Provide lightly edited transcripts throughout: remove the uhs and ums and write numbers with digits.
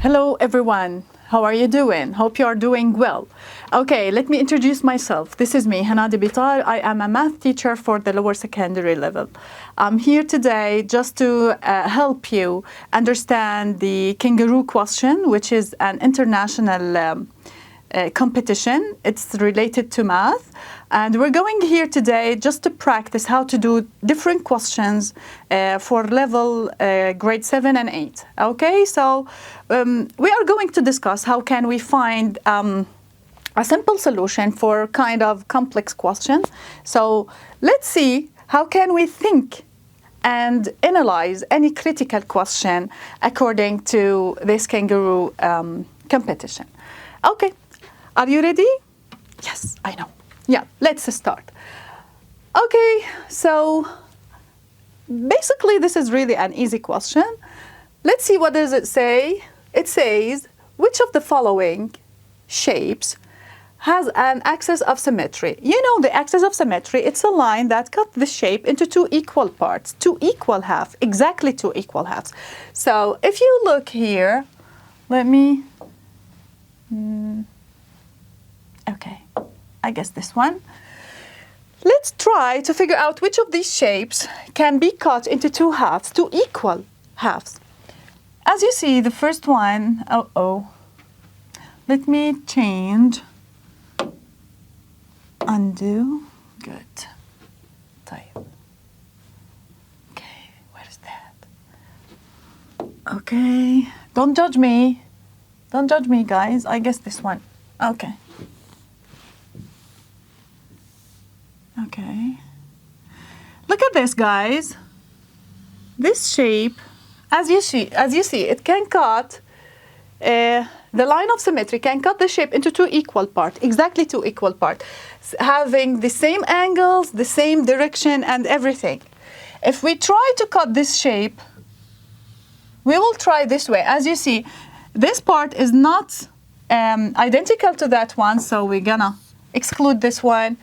Hello everyone, how are you doing? Hope you are doing well. Okay, let me introduce myself. This is me, Henadie Bitar. I am a math teacher for the lower secondary level. I'm here today just to help you understand the kangaroo question, which is an international competition. It's related to math. And we're going here today just to practice how to do different questions for level grade 7 and 8. Okay, so we are going to discuss how can we find a simple solution for kind of complex question. So let's see how can we think and analyze any critical question according to this kangaroo competition. Okay, are you ready? Yes, I know. Yeah, let's start. Okay, so basically this is really an easy question. Let's see, what does it say? It says, which of the following shapes has an axis of symmetry? You know the axis of symmetry, it's a line that cuts the shape into two equal parts, two equal halves, exactly two equal halves. So if you look here, let me, okay. I guess this one. Let's try to figure out which of these shapes can be cut into two halves, two equal halves. As you see, the first one, let me change, undo, good, type. Okay, where is that? Okay, don't judge me guys, I guess this one, okay. Okay, look at this, guys. This shape, as you see, it can cut, the line of symmetry can cut the shape into two equal parts, exactly two equal parts, having the same angles, the same direction and everything. If we try to cut this shape, we will try this way. As you see, this part is not identical to that one, so we're gonna exclude this one.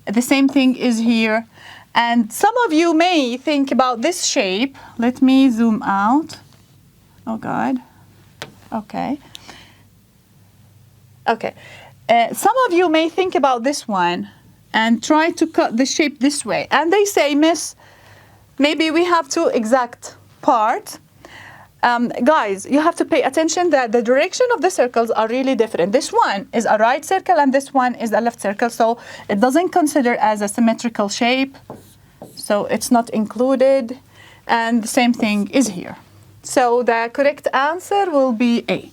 The same thing is here. And some of you may think about this shape. Let me zoom out. Oh God. Okay. Okay. Some of you may think about this one and try to cut the shape this way. And they say, Miss, maybe we have two exact parts. Guys, you have to pay attention that the direction of the circles are really different. This one is a right circle and this one is a left circle, so it doesn't consider as a symmetrical shape, so it's not included. And the same thing is here. So the correct answer will be A.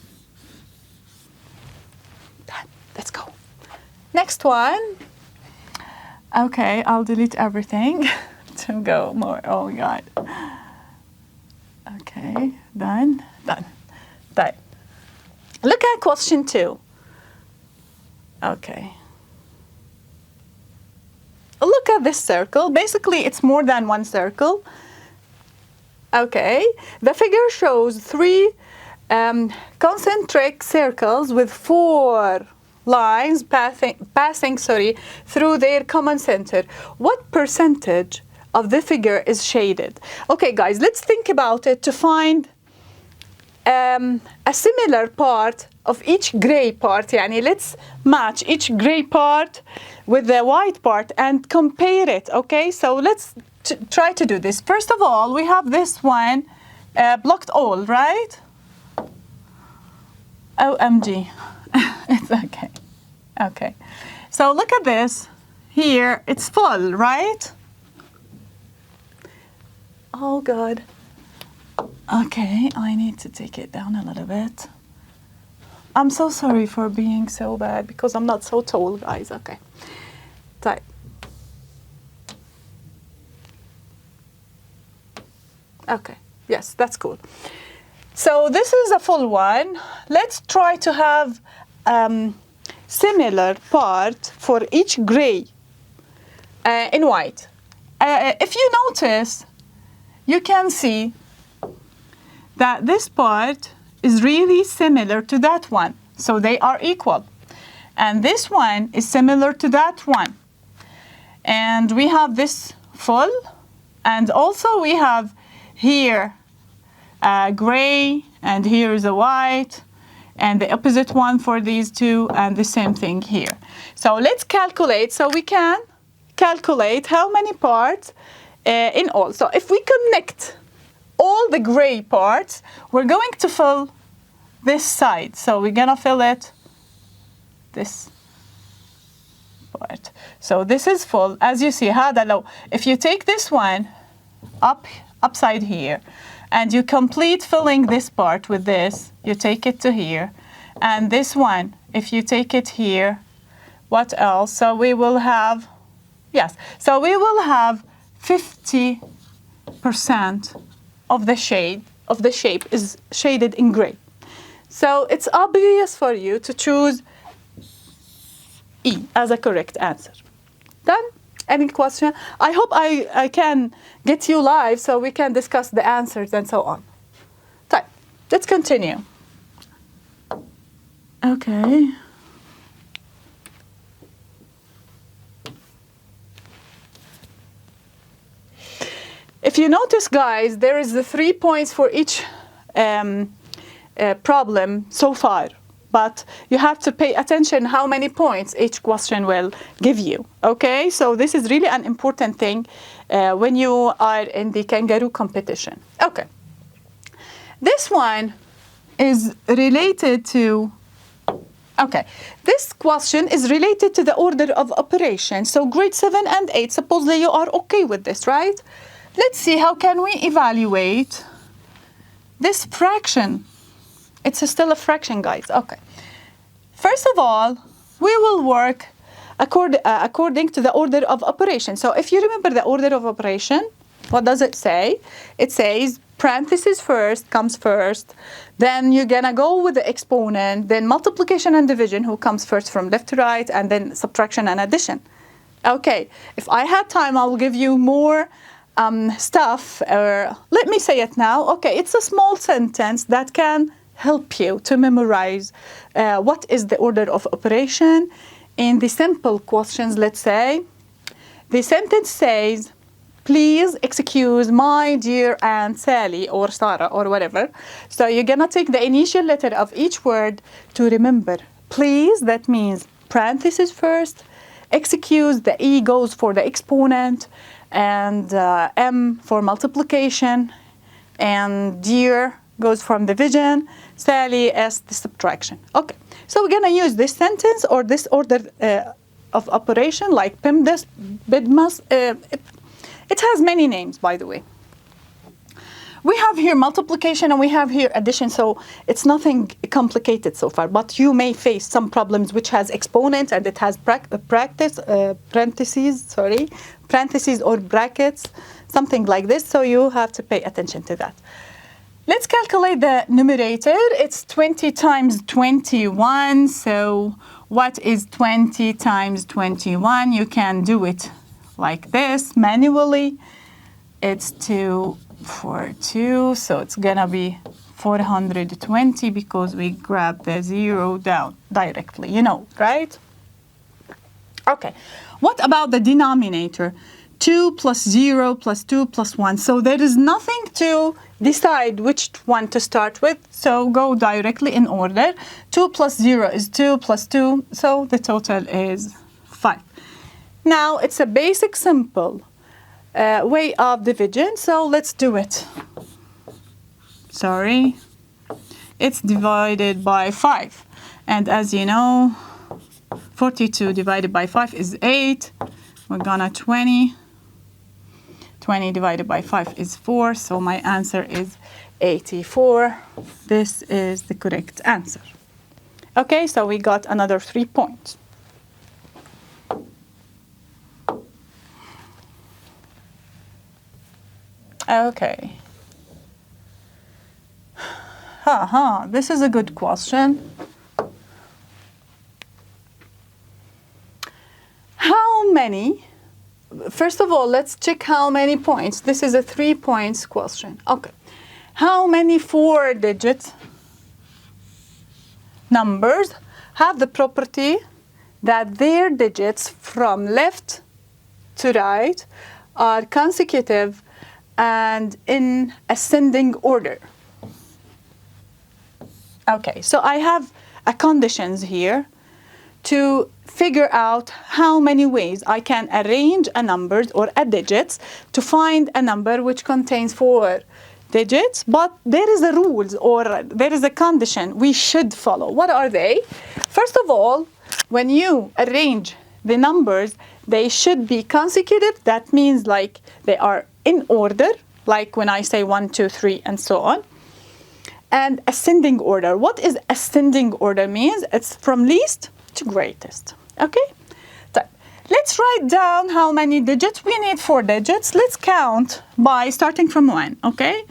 Let's go. Next one. Okay, I'll delete everything to go more. Oh God. Okay, done. Look at question 2. Okay. Look at this circle. Basically, it's more than one circle. Okay, the figure shows 3 concentric circles with 4 lines passing through their common center. What percentage of the figure is shaded? Okay, guys, let's think about it to find a similar part of each gray part. Yani let's match each gray part with the white part and compare it. Okay, so let's try to do this. First of all, we have this one blocked all, right? OMG. It's okay. Okay, so look at this. Here, it's full, right? Oh God. Okay, I need to take it down a little bit. I'm so sorry for being so bad because I'm not so tall, guys. Okay. Type. Okay, yes, that's cool. So this is a full one. Let's try to have similar part for each gray in white. If you notice, you can see that this part is really similar to that one. So they are equal. And this one is similar to that one. And we have this full. And also we have here gray, and here is a white. and the opposite one for these two, and the same thing here. So let's calculate. So we can calculate how many parts in all. So if we connect all the gray parts, we're going to fill this side. So we're gonna fill it this part. So this is full. As you see, هذا لو if you take this one upside here, and you complete filling this part with this, you take it to here, and this one, if you take it here, what else? So we will have, yes, so we will have 50% of the shape is shaded in gray. So it's obvious for you to choose E as a correct answer. Done? Any question? I hope I can get you live so we can discuss the answers and so on. Right, let's continue. Okay. If you notice, guys, there is the 3 points for each problem so far. But you have to pay attention how many points each question will give you, okay? So this is really an important thing when you are in the kangaroo competition. Okay. This one is related to, okay, this question is related to the order of operation. So grade 7 and 8, supposedly you are okay with this, right? Let's see, how can we evaluate this fraction? It's still a fraction, guys. Okay. First of all, we will work according to the order of operation. So if you remember the order of operation, what does it say? It says parentheses first comes first. Then you're going to go with the exponent, then multiplication and division, who comes first from left to right, and then subtraction and addition. Okay. If I had time, I will give you more stuff. Let me say it now. Okay. It's a small sentence that can help you to memorize what is the order of operation. In the simple questions, let's say, the sentence says, please excuse my dear Aunt Sally or Sarah or whatever. So you're going to take the initial letter of each word to remember. Please, that means parentheses first. Excuse, the E goes for the exponent, and M for multiplication, and dear goes from division, Sally as the subtraction. Okay, so we're going to use this sentence or this order of operation, like PIMDAS, BIDMAS. It has many names, by the way. We have here multiplication and we have here addition, so it's nothing complicated so far, but you may face some problems which has exponents and it has parentheses or brackets, something like this, so you have to pay attention to that. Let's calculate the numerator. It's 20 times 21. So what is 20 times 21? You can do it like this manually. It's 2 for 2. So it's going to be 420 because we grab the 0 down directly, you know, right? Okay. What about the denominator? 2 plus 0 plus 2 plus 1. So there is nothing to decide which one to start with. So go directly in order. 2 plus 0 is 2 plus 2. So the total is 5. Now it's a basic simple way of division. So let's do it. Sorry. It's divided by 5. And as you know, 42 divided by 5 is 8. We're gonna 20. 20 divided by 5 is 4, so my answer is 84. This is the correct answer. Okay, so we got another 3 points. Okay. This is a good question. How many? First of all, let's check how many points. This is a 3 points question. Okay. How many 4-digit numbers have the property that their digits from left to right are consecutive and in ascending order? Okay, so I have a conditions here to figure out how many ways I can arrange a number or a digits to find a number which contains 4 digits, but there is a rules or there is a condition we should follow. What are they? First of all, when you arrange the numbers, they should be consecutive. That means like they are in order, like when I say 1, 2, 3, and so on. And ascending order. What is ascending order means? It's from least to greatest. Okay? So let's write down how many digits. We need 4 digits. Let's count by starting from 1. Okay?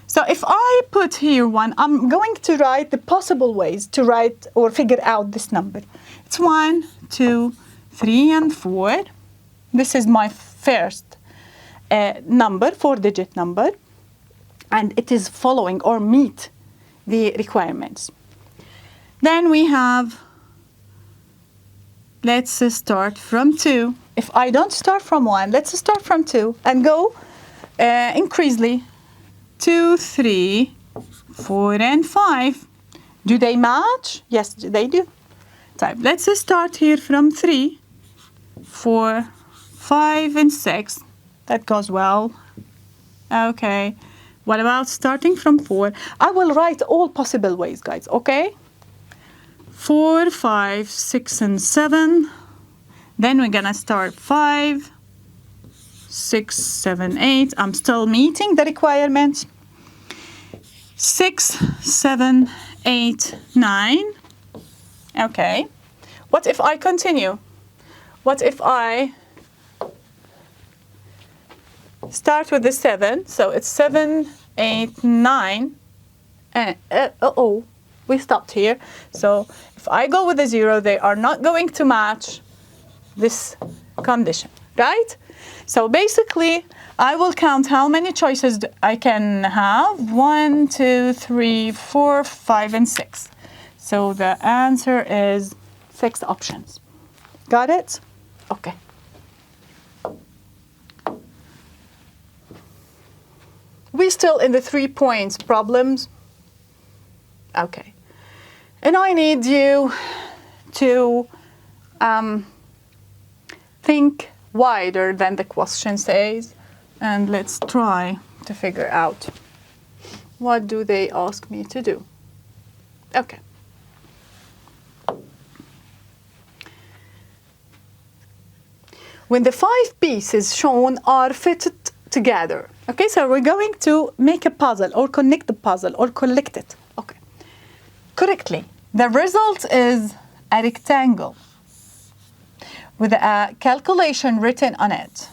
So if I put here 1, I'm going to write the possible ways to write or figure out this number. It's 1, 2, 3, and 4. This is my first number, 4-digit number. And it is following or meet the requirements. Then we have, let's start from 2. If I don't start from 1, let's start from 2 and go increasingly. 2, 3, 4, and 5. Do they match? Yes, they do. Type. Let's start here from 3, 4, 5, and 6. That goes well. Okay. What about starting from 4? I will write all possible ways, guys, okay? 4, 5, 6, and 7. Then we're gonna start 5, 6, 7, 8. I'm still meeting the requirements. 6, 7, 8, 9. Okay. What if I continue? What if I start with the 7? So it's 7, 8, 9. We stopped here. So if I go with a 0, they are not going to match this condition, right? So basically, I will count how many choices I can have. 1, 2, 3, 4, 5, and 6. So the answer is 6 options. Got it? Okay. We still in the 3 points problems. Okay. And I need you to think wider than the question says. And let's try to figure out what do they ask me to do. Okay. When the 5 pieces shown are fitted together. Okay, so we're going to make a puzzle or connect the puzzle or collect it. Okay. Correctly. The result is a rectangle with a calculation written on it.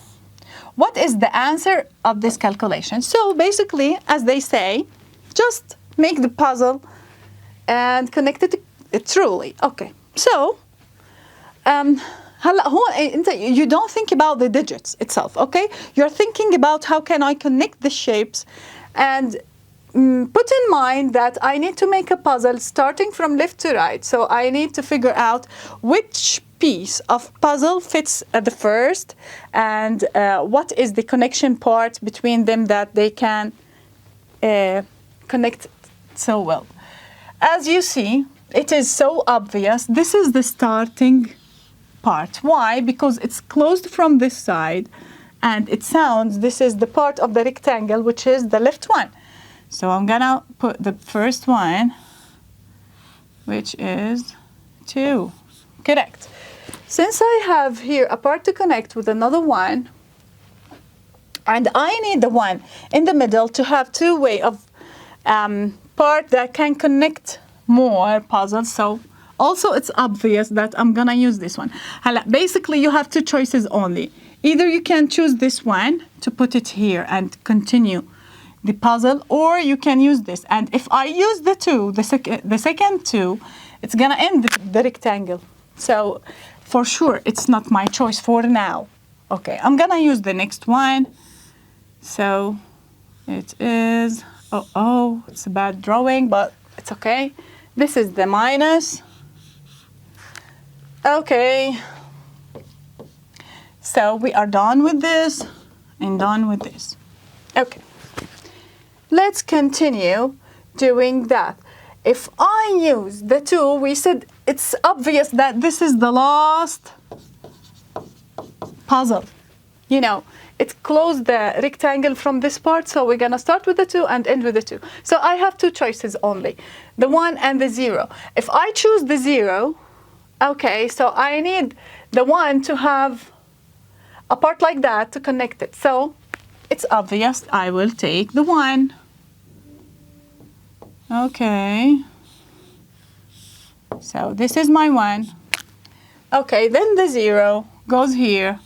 What is the answer of this calculation? So basically, as they say, just make the puzzle and connect it truly. Okay. So, you don't think about the digits itself, okay? You're thinking about how can I connect the shapes and put in mind that I need to make a puzzle starting from left to right. So I need to figure out which piece of puzzle fits at the first and what is the connection part between them that they can connect so well. As you see, it is so obvious. This is the starting part. Why? Because it's closed from this side and it sounds, this is the part of the rectangle, which is the left one. So I'm gonna put the first one, which is 2. Correct. Since I have here a part to connect with another one, and I need the one in the middle to have 2 way of part that can connect more puzzles. So also it's obvious that I'm gonna use this one. Basically you have 2 choices only. Either you can choose this one to put it here and continue the puzzle, or you can use this. And if I use the 2, the second 2, it's gonna end the rectangle. So for sure, it's not my choice for now. Okay, I'm gonna use the next one. So it is, it's a bad drawing, but it's okay. This is the minus. Okay. So we are done with this and done with this. Okay. Let's continue doing that. if I use the 2, we said it's obvious that this is the last puzzle. You know, it closed the rectangle from this part, so we're gonna start with the 2 and end with the 2. So I have 2 choices only, the 1 and the 0. If I choose the 0, okay, so I need the 1 to have a part like that to connect it. So it's obvious I will take the 1. Okay. So this is my 1. Okay, then the 0 goes here.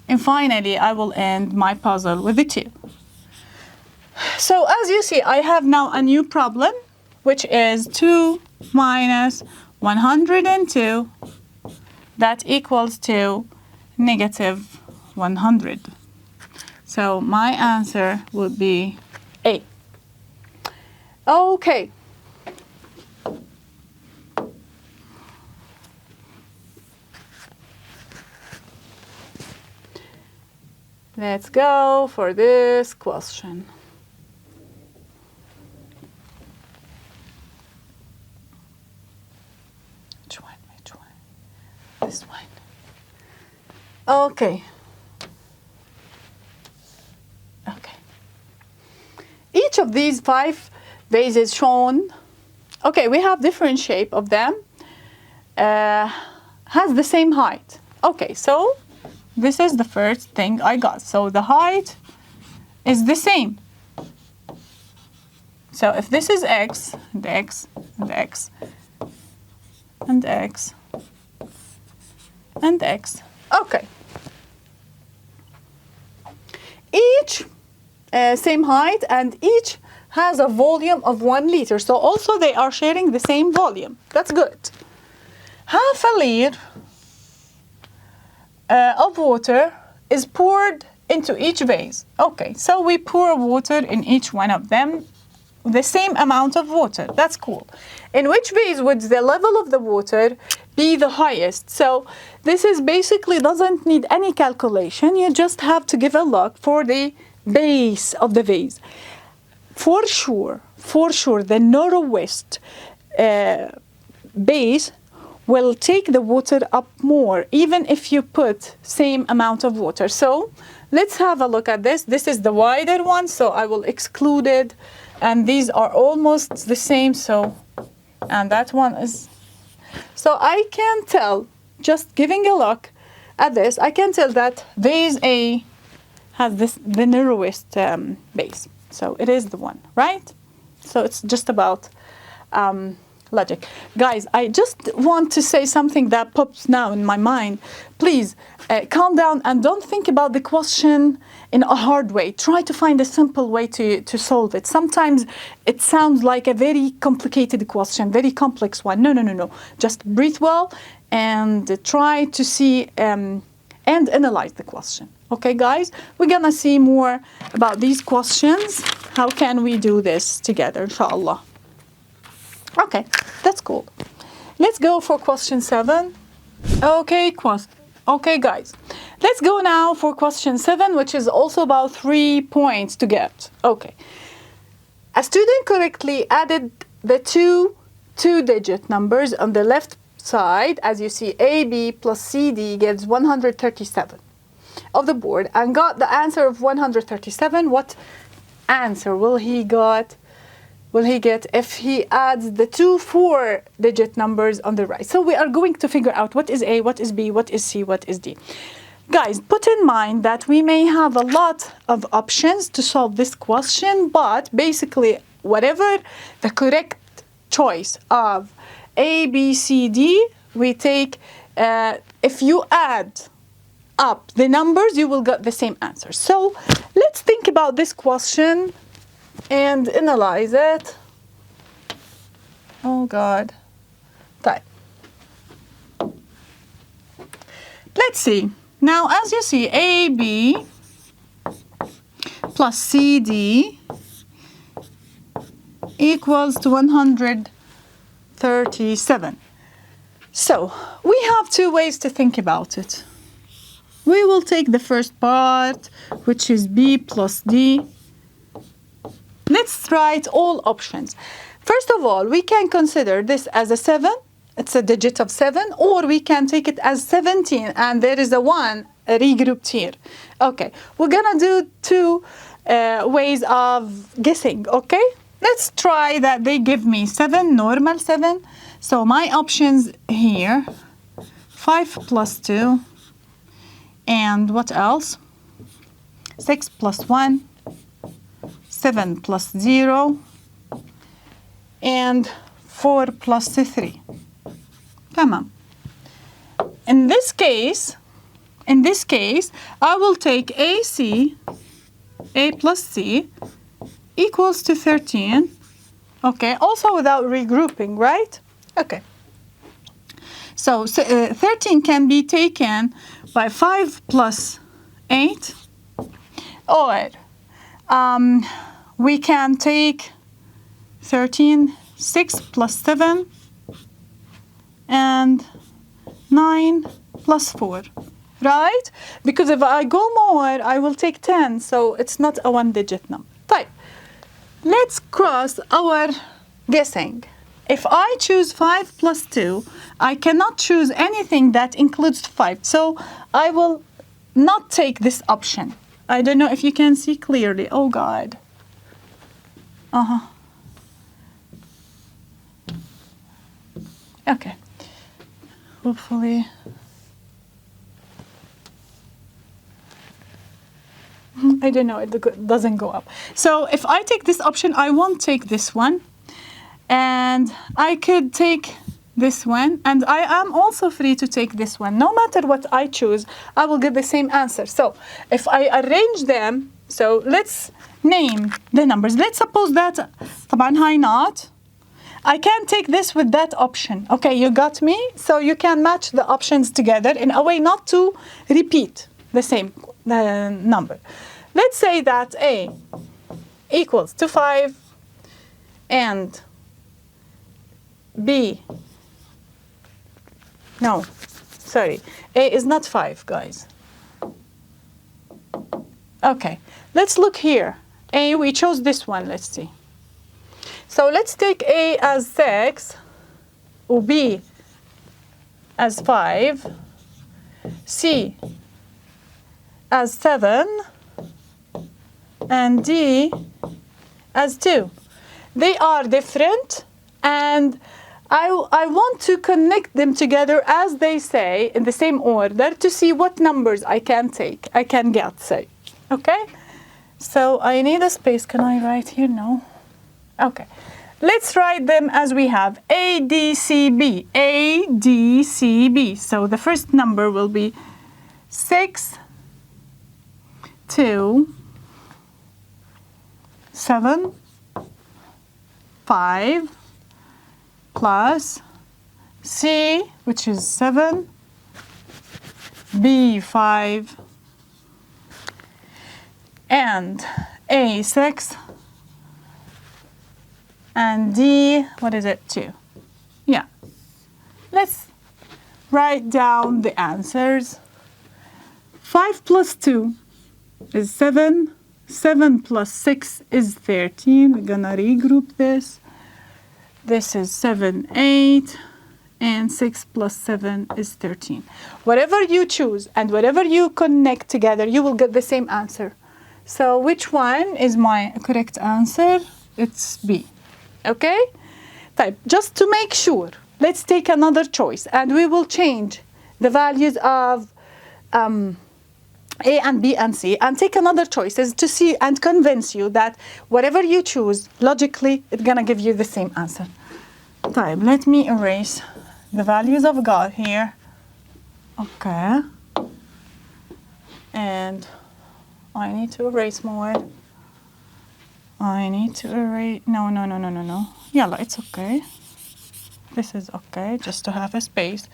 And finally, I will end my puzzle with the 2. So as you see, I have now a new problem, which is 2 minus 102. That equals to negative 100. So my answer would be A. Okay. Let's go for this question. Which one? This one. Okay. Okay. Each of these 5 vases shown, okay, we have different shape of them, has the same height. Okay, so this is the first thing I got. So the height is the same. So if this is x, and x, and x, and x, and x, okay. Each same height, and each has a volume of 1 liter. So also they are sharing the same volume. That's good. Half a liter of water is poured into each vase. Okay, so we pour water in each one of them, the same amount of water. That's cool. In which vase would the level of the water be the highest? So this is basically doesn't need any calculation. You just have to give a look for the base of the vase. For sure, the narrowest base will take the water up more, even if you put same amount of water. So let's have a look at this. This is the wider one, so I will exclude it. And these are almost the same, so, and that one is, so I can tell, just giving a look at this, I can tell that vase A has the narrowest base. So it is the one, right? So it's just about logic. Guys, I just want to say something that pops now in my mind. Please calm down and don't think about the question in a hard way. Try to find a simple way to solve it. Sometimes it sounds like a very complicated question, very complex one. No. Just breathe well and try to see and analyze the question. Okay, guys, we're gonna see more about these questions. How can we do this together, inshallah? Okay, that's cool. Let's go for question 7. Okay, guys. Let's go now for question 7, which is also about 3 points to get. Okay. A student correctly added the two-digit numbers on the left side, as you see, AB plus CD gives 137 of the board, and got the answer of 137. What answer will he get if he adds the 2 4-digit numbers on the right? So we are going to figure out what is A, what is B, what is C, what is D. Guys, put in mind that we may have a lot of options to solve this question, but basically whatever the correct choice of A, B, C, D, we take, if you add up the numbers, you will get the same answer. So let's think about this question and analyze it. Oh God. Right. Let's see. Now, as you see, AB plus CD equals to 137. So we have 2 ways to think about it. We will take the first part, which is B plus D, let's write all options. First of all, we can consider this as a 7. It's a digit of 7, or we can take it as 17, and there is a 1 regrouped here. Okay, we're gonna do two ways of guessing, okay? Let's try that they give me 7, normal 7. So my options here, 5 plus 2, and what else? 6 plus 1, 7 plus 0, and 4 plus 3. Come on. In this case, I will take A plus C equals to 13. Okay, also without regrouping, right? Okay. So 13 can be taken by 5 plus 8, or we can take 13, 6 plus 7, and 9 plus 4, right? Because if I go more, I will take 10, so it's not a one-digit number. Right. Let's cross our guessing. If I choose 5 plus 2, I cannot choose anything that includes 5, so I will not take this option. I don't know if you can see clearly. Oh, God. Okay. Hopefully. I don't know, it doesn't go up. So if I take this option, I won't take this one. And I could take this one, and I am also free to take this one. No matter what I choose, I will get the same answer. So if I arrange them, so let's name the numbers. Let's suppose that طبعا high not. I can take this with that option. Okay, you got me? So you can match the options together in a way not to repeat the same number. Let's say that A equals to 5 and B, no, sorry, A is not 5, guys. Okay, let's look here. A, we chose this one, let's see. So let's take A as 6, or B as 5, C as 7, and D as 2. They are different, and I want to connect them together, as they say, in the same order, to see what numbers I can get, say. Okay? So I need a space. Can I write here? No. Okay. Let's write them as we have. A, D, C, B. A, D, C, B. So the first number will be 6, 2, 7, 5, plus C, which is 7, B, 5, and A, 6, and D, what is it, 2? Yeah. Let's write down the answers. 5 plus 2 is 7. 7 plus 6 is 13. We're gonna regroup this. This is 7, 8, and 6 plus 7 is 13. Whatever you choose and whatever you connect together, you will get the same answer. So which one is my correct answer? It's B. Okay? Type. Just to make sure, let's take another choice, and we will change the values of A and B and C, and take another choices to see and convince you that whatever you choose, logically, it's gonna give you the same answer. Time. Let me erase the values I've got here. Okay. And I need to erase more. I need to erase, no. Yeah, it's okay. This is okay, just to have a space.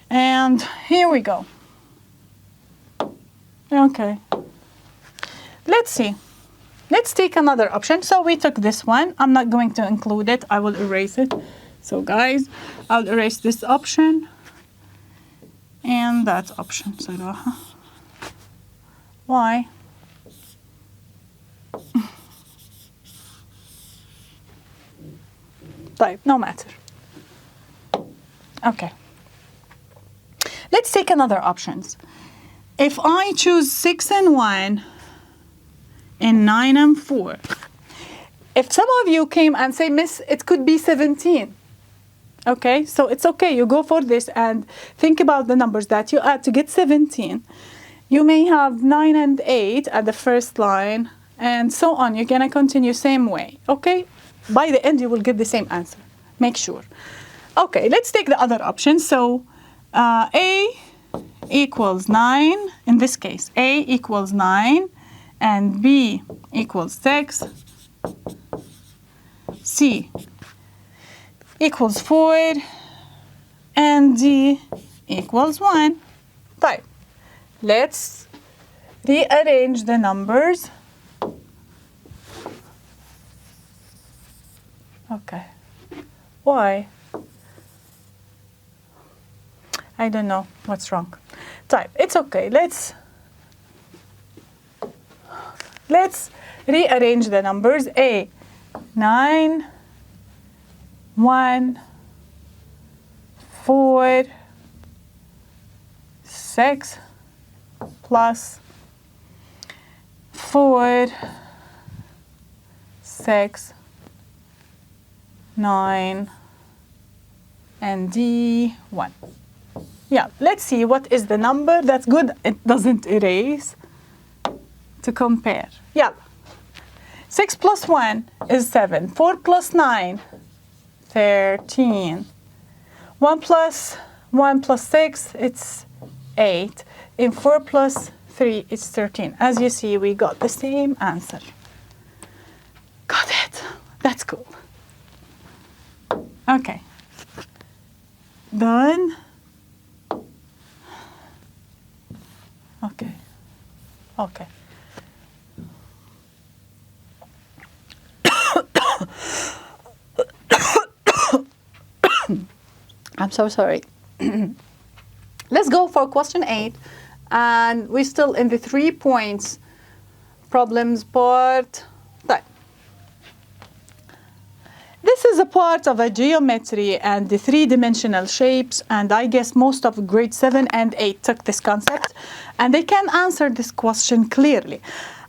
And here we go. Okay, let's see. Let's take another option. So we took this one. I'm not going to include it. I will erase it. So guys, I'll erase this option and that option. Why? طيب, no matter. Okay. Let's take another options. If I choose 6 and 1 and 9 and 4, if some of you came and say, Miss, it could be 17. Okay, so it's okay. You go for this and think about the numbers that you add to get 17. You may have 9 and 8 at the first line, and so on. You're going to continue same way. Okay, by the end, you will get the same answer. Make sure. Okay, let's take the other option. So A equals 9. In this case, A equals 9 and B equals 6. C equals 4 and D equals 1. Right. Let's rearrange the numbers. Okay. Why? I don't know what's wrong. Type. It's okay. Let's rearrange the numbers. A, 9, 1, 4, 6, plus 4, 6, 9, and D, 1. Yeah, let's see what is the number. That's good. It doesn't erase to compare. Yeah. 6 plus 1 is 7. 4 plus 9, 13. 1 plus 6, it's 8. And 4 plus 3, it's 13. As you see, we got the same answer. Got it. That's cool. Okay. Done. Okay. Okay. I'm so sorry. Let's go for question 8. And we're still in the 3 points problems part. Right. This is a part of a geometry and the 3-dimensional shapes, and I guess most of grade 7 and 8 took this concept, and they can answer this question clearly.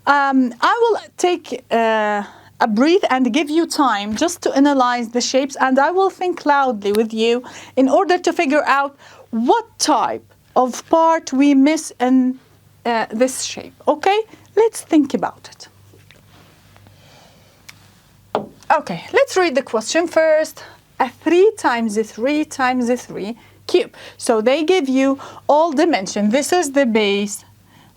I will take a breath and give you time just to analyze the shapes, and I will think loudly with you in order to figure out what type of part we miss in this shape. Okay, let's think about it. Okay, let's read the question first. A 3 times 3 times 3 cube. So they give you all dimension. This is the base,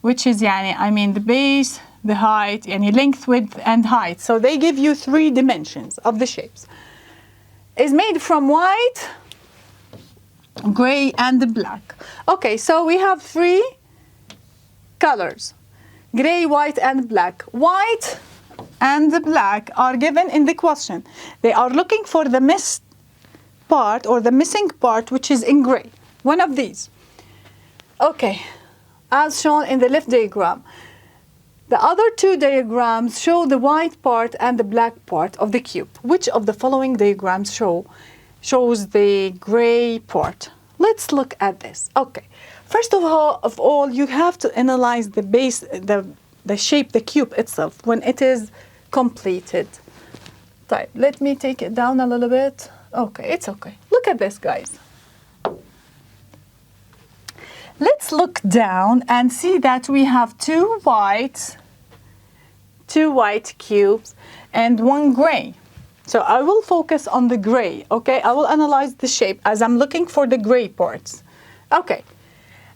which is the base, the height, length, width, and height. So they give you 3 dimensions of the shapes. It's made from white, gray, and black. Okay, so we have 3 colors: gray, white, and black. White and the black are given in the question. They are looking for the missed part or the missing part, which is in gray. One of these. Okay, as shown in the left diagram. The other 2 diagrams show the white part and the black part of the cube. Which of the following diagrams shows the gray part? Let's look at this. Okay, first of all, you have to analyze the base, the shape, the cube itself, when it is completed. Right, let me take it down a little bit. Okay, it's okay. Look at this, guys. Let's look down and see that we have 2 white cubes and 1 gray. So I will focus on the gray, okay? I will analyze the shape as I'm looking for the gray parts. Okay,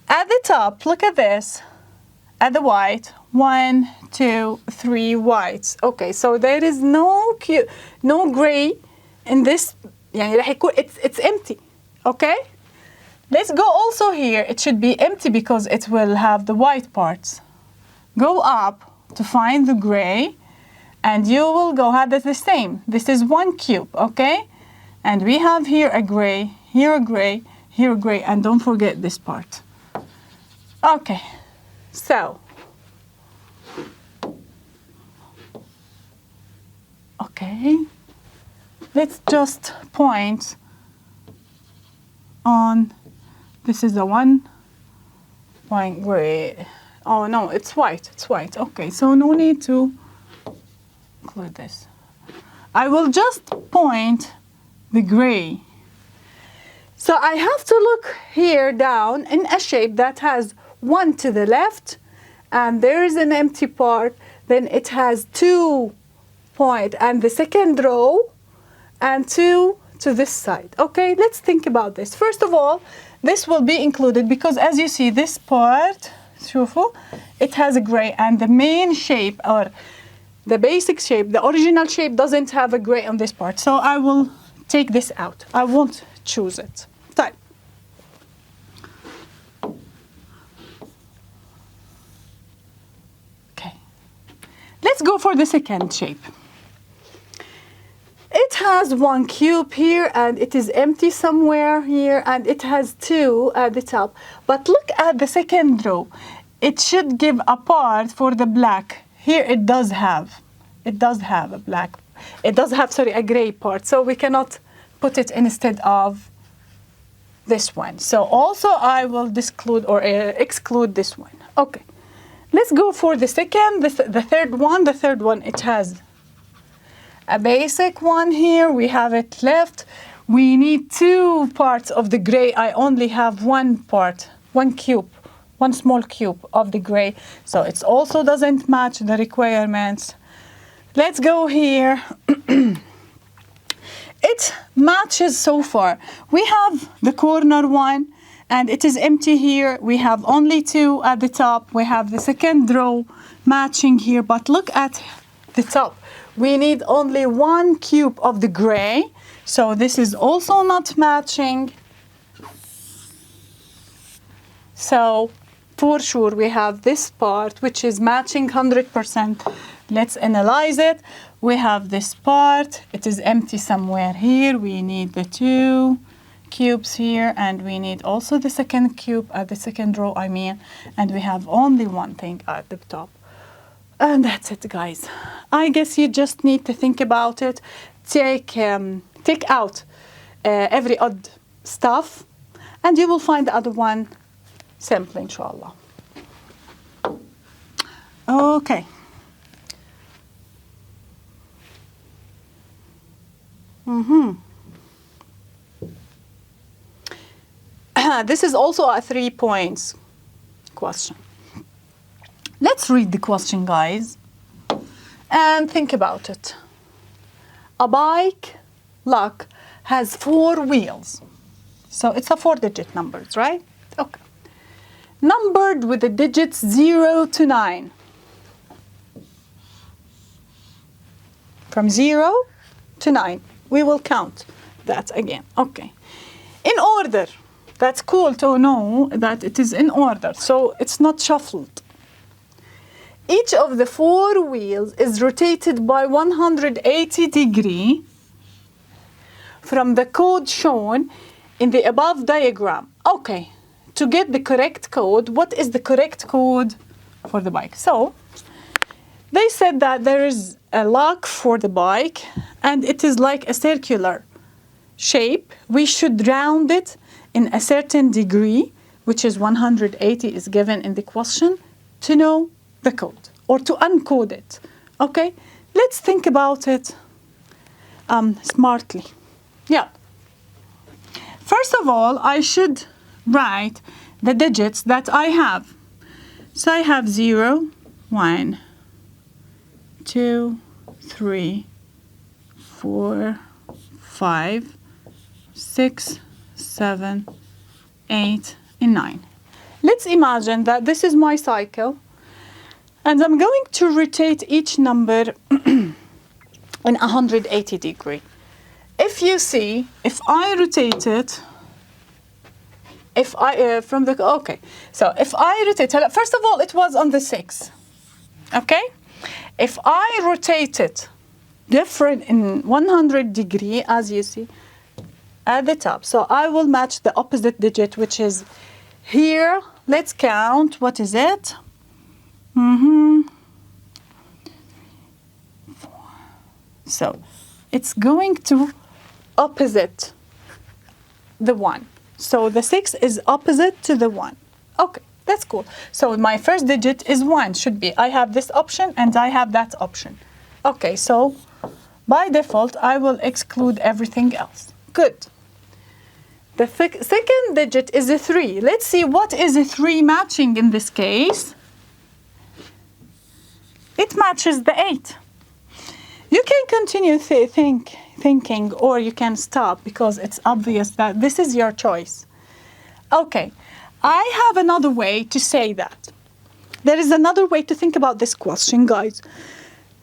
at the top, look at this. At the white, 1, 2, 3 whites. Okay, so there is no gray in this. It's empty. Okay. Let's go also here. It should be empty because it will have the white parts. Go up to find the gray, and you will go have the same. This is 1 cube. Okay, and we have here a gray, here a gray, here a gray, and don't forget this part. Okay. So, okay, let's just point on, this is a 1 point gray. Oh no, it's white, it's white. Okay, so no need to include this. I will just point the gray. So I have to look here down in a shape that has 1 to the left, and there is an empty part, then it has 2 point and the second row, and 2 to this side. Okay, let's think about this. First of all, this will be included because as you see, this part, شوفوا, it has a gray, and the main shape or the basic shape, the original shape doesn't have a gray on this part. So I will take this out. I won't choose it. طيب. Okay. Let's go for the second shape. It has 1 cube here, and it is empty somewhere here, and it has 2 at the top. But look at the second row. It should give a part for the black. Here it does have a black. It does have, sorry, a gray part. So we cannot put it instead of this one. So also I will exclude this one. Okay. Let's go for the second, the third one. The third one, it has a basic one here. We have it left. We need 2 parts of the gray. I only have 1 part, 1 cube, 1 small cube of the gray. So it also doesn't match the requirements. Let's go here. It matches so far. We have the corner one, and it is empty here. We have only 2 at the top. We have the second row matching here, but look at the top. We need only 1 cube of the gray, so this is also not matching. So for sure we have this part which is matching 100%. Let's analyze it. We have this part, it is empty somewhere here. We need the 2 cubes here, and we need also the second cube at the second row, and we have only 1 thing at the top. And that's it, guys. I guess you just need to think about it. Take out every odd stuff, and you will find the other one simple, inshallah. Okay. This is also a 3 points question. Let's read the question, guys, and think about it. A bike lock has 4 wheels. So it's a 4-digit numbers, right? Okay. Numbered with the digits 0 to 9. From 0 to 9. We will count that again. Okay. In order. That's cool to know that it is in order, so it's not shuffled. Each of the 4 wheels is rotated by 180 degrees from the code shown in the above diagram. Okay, to get the correct code, what is the correct code for the bike? So, they said that there is a lock for the bike, and it is like a circular shape. We should round it in a certain degree, which is 180 is given in the question, to know the code or to uncode it. Okay, let's think about it smartly. Yeah. First of all, I should write the digits that I have. So I have 0, 1, 2, 3, 4, 5, 6, 7, 8, and 9. Let's imagine that this is my cycle, and I'm going to rotate each number in 180 degrees. If you see, if I rotate it, if I rotate it, first of all, it was on the 6, okay? If I rotate it different in 100 degrees, as you see, at the top. So I will match the opposite digit, which is here. Let's count. What is it? 4. So it's going to opposite the 1. So the 6 is opposite to the 1. Okay, that's cool. So my first digit is 1, should be. I have this option and I have that option. Okay, so by default, I will exclude everything else. Good. The second digit is a 3. Let's see what is a 3 matching in this case. It matches the 8. You can continue thinking, or you can stop because it's obvious that this is your choice. Okay, I have another way to say that. There is another way to think about this question, guys.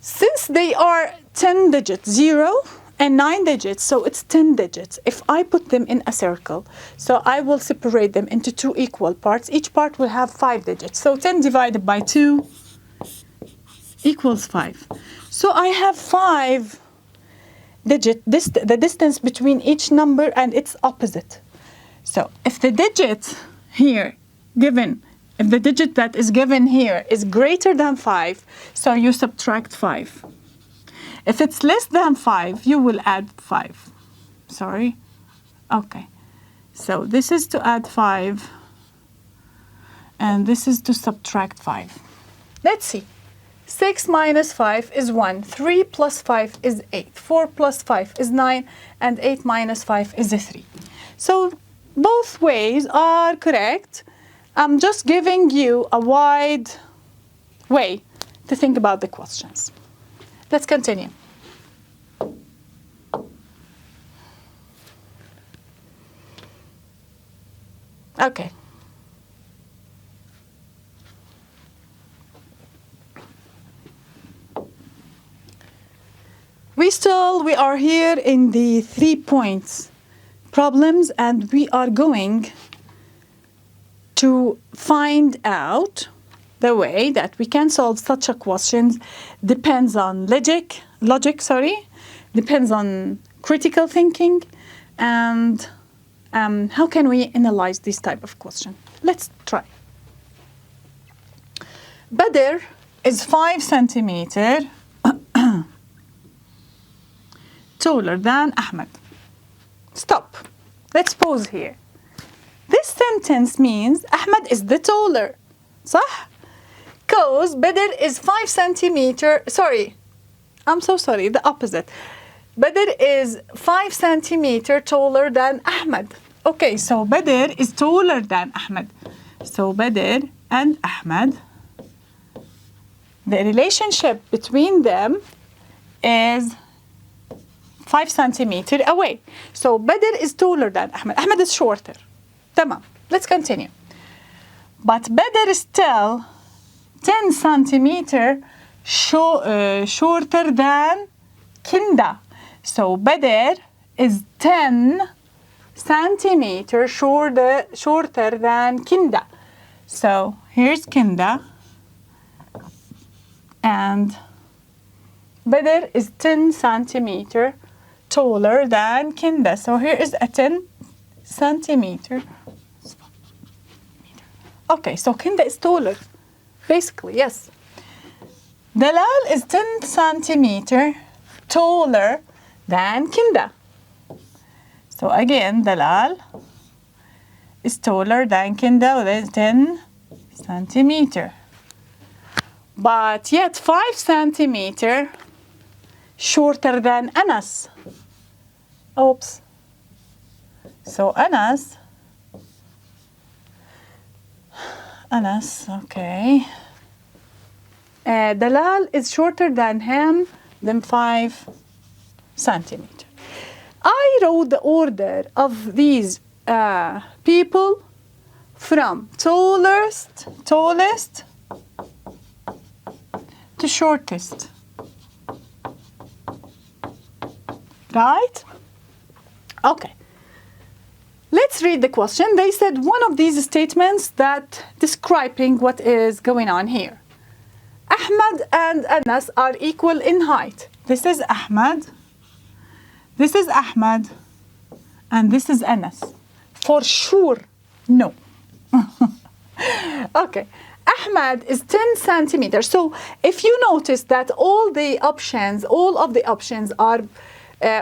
Since they are 10 digits, 0 and 9 digits, so it's 10 digits. If I put them in a circle, so I will separate them into 2 equal parts. Each part will have 5 digits. So 10 divided by 2 equals 5. So I have 5 digits, the distance between each number and its opposite. So if the digit here given, if the digit that is given here is greater than 5, so you subtract 5. If it's less than 5, you will add 5. Sorry. Okay. So this is to add 5, and this is to subtract 5. Let's see. 6 minus 5 is 1. 3 plus 5 is 8. 4 plus 5 is 9. And 8 minus 5 is a 3. So both ways are correct. I'm just giving you a wide way to think about the questions. Let's continue. Okay. We are here in the 3 points problems, and we are going to find out the way that we can solve such a question. Depends on logic, depends on critical thinking, and how can we analyze this type of question? Let's try. Badr is 5 centimeter taller than Ahmed. Stop. Let's pause here. This sentence means Ahmed is the taller. صح? Because Badr is 5 centimeter. Sorry. I'm so sorry. The opposite. Badr is 5 centimeter taller than Ahmed. Okay, so Badr is taller than Ahmed. So Badr and Ahmed, the relationship between them is 5 centimeter away. So Badr is taller than Ahmed. Ahmed is shorter. Tamam. Let's continue. But Badr is still 10 centimeter shorter than Kinda. So Badr is 10 centimeter shorter than Kinda. So here's Kinda, and Badr is 10 centimeter taller than Kinda. So here is a 10 centimeter. Okay, so Kinda is taller. Basically, yes. Dalal is 10 centimeter taller than Kinda. So again, Dalal is taller than Kinda with 10 centimeter. But yet 5 centimeter shorter than Anas. Oops. So Anas, okay. Dalal is shorter than him than 5 centimeter. I wrote the order of these people from tallest to shortest. Right? Okay. Let's read the question. They said one of these statements that describing what is going on here. Ahmed and Anas are equal in height. This is Ahmed, and this is Anas. For sure, no. Okay. Ahmed is 10 centimeters. So if you notice that all of the options are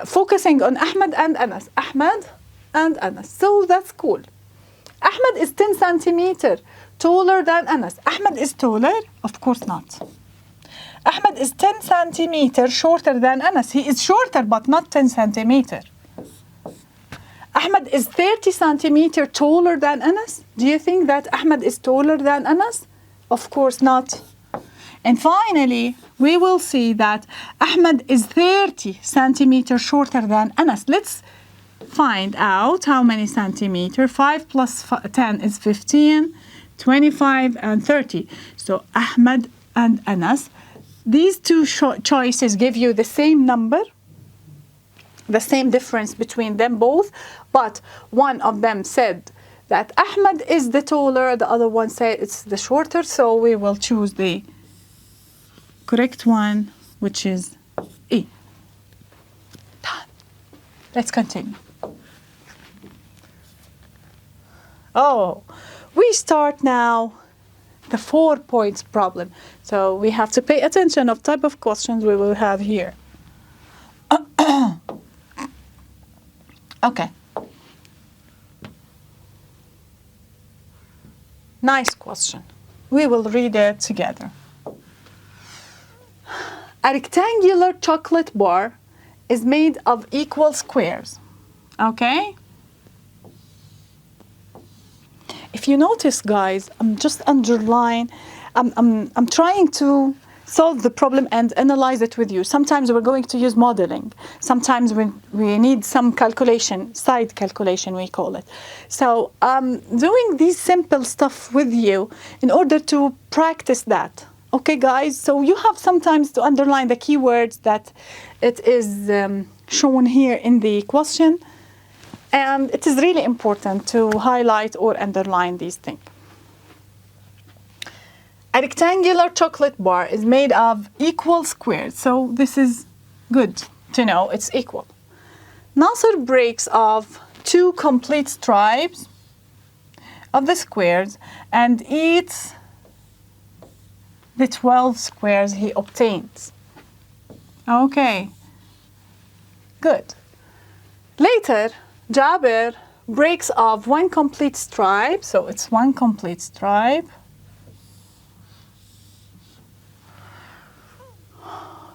focusing on Ahmed and Anas. Ahmed and Anas. So that's cool. Ahmed is 10 centimeter taller than Anas. Ahmed is taller? Of course not. Ahmed is 10 centimeter shorter than Anas. He is shorter, but not 10 centimeter. Ahmed is 30 centimeter taller than Anas. Do you think that Ahmed is taller than Anas? Of course not. And finally, we will see that Ahmed is 30 centimeter shorter than Anas. Let's find out how many centimeter. 5 plus 10 is 15, 25, and 30. So Ahmed and Anas, these two choices give you the same number, the same difference between them both, but one of them said that Ahmed is the taller, the other one said it's the shorter, so we will choose the correct one, which is E. Done. Let's continue. Oh, we start now the 4 points problem. So we have to pay attention of type of questions we will have here. Okay. Nice question. We will read it together. A rectangular chocolate bar is made of equal squares. Okay? If you notice, guys, I'm just underline. I'm trying to solve the problem and analyze it with you. Sometimes we're going to use modeling. Sometimes we need some calculation, side calculation we call it. So doing these simple stuff with you in order to practice that. Okay, guys, so you have sometimes to underline the keywords that it is shown here in the question. And it is really important to highlight or underline these things. A rectangular chocolate bar is made of equal squares. So this is good to know it's equal. Nasser breaks off 2 complete stripes of the squares and eats the 12 squares he obtains. Okay, good. Later, Jabir breaks off 1 complete stripe, so it's 1 complete stripe.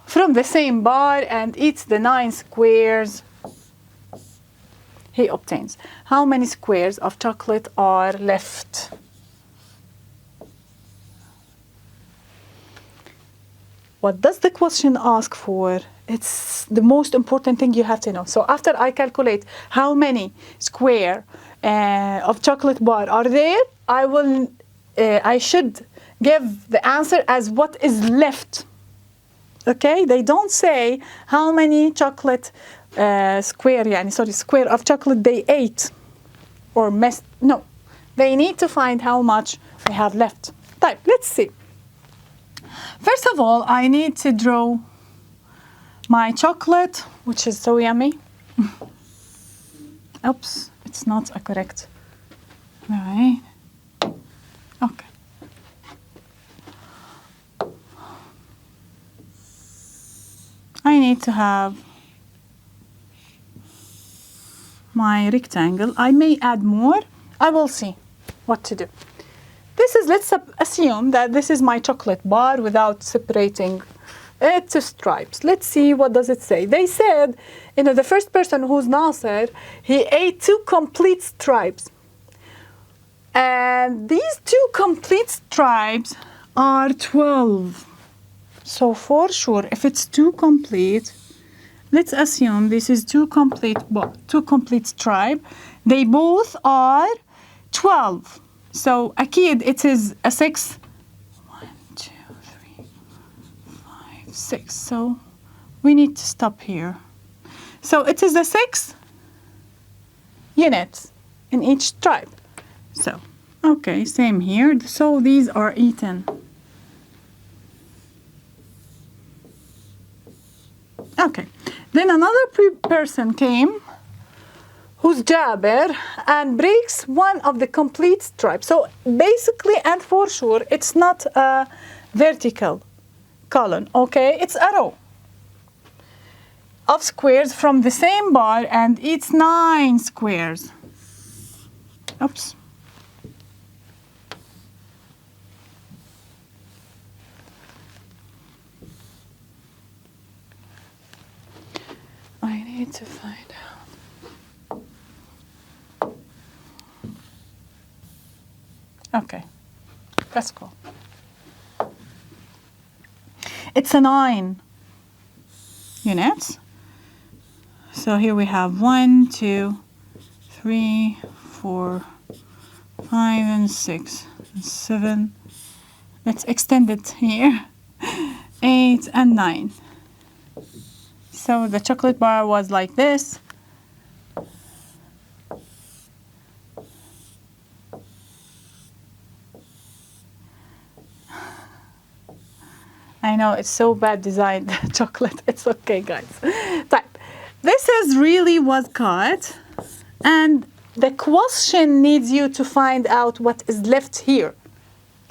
From the same bar and eats the 9 squares he obtains. How many squares of chocolate are left? What does the question ask for? It's the most important thing you have to know. So after I calculate how many square of chocolate bar are there, I should give the answer as what is left. Okay? They don't say how many chocolate square of chocolate they ate or messed. No. They need to find how much we have left. Right, let's see. First of all, I need to draw my chocolate, which is so yummy. Oops, it's not a correct. All right. Okay. I need to have my rectangle. I may add more. I will see what to do. This is, let's assume that this is my chocolate bar without separating it to stripes. Let's see what does it say. They said, the first person who's Nasser, he ate 2 complete stripes. And these 2 complete stripes are 12. So for sure, if it's 2 complete, let's assume this is 2 complete stripe. They both are 12. So أكيد it is a 6. 1, 2, 3, 5, 6. So we need to stop here. So it is a 6 units in each stripe. So, okay, same here. So these are eaten. Okay, then another person came, who's Jabir, and breaks 1 of the complete stripes. So basically, and for sure, it's not a vertical column, okay? It's a row. of squares from the same bar and eats 9 squares. Oops. I need to find out. Okay, that's cool. It's a 9 units. So here we have 1, 2, 3, 4, 5, and 6, and 7. Let's extend it here. 8 and 9. So the chocolate bar was like this. I know it's so bad designed chocolate. It's okay, guys. Type. This is really was cut, and the question needs you to find out what is left here.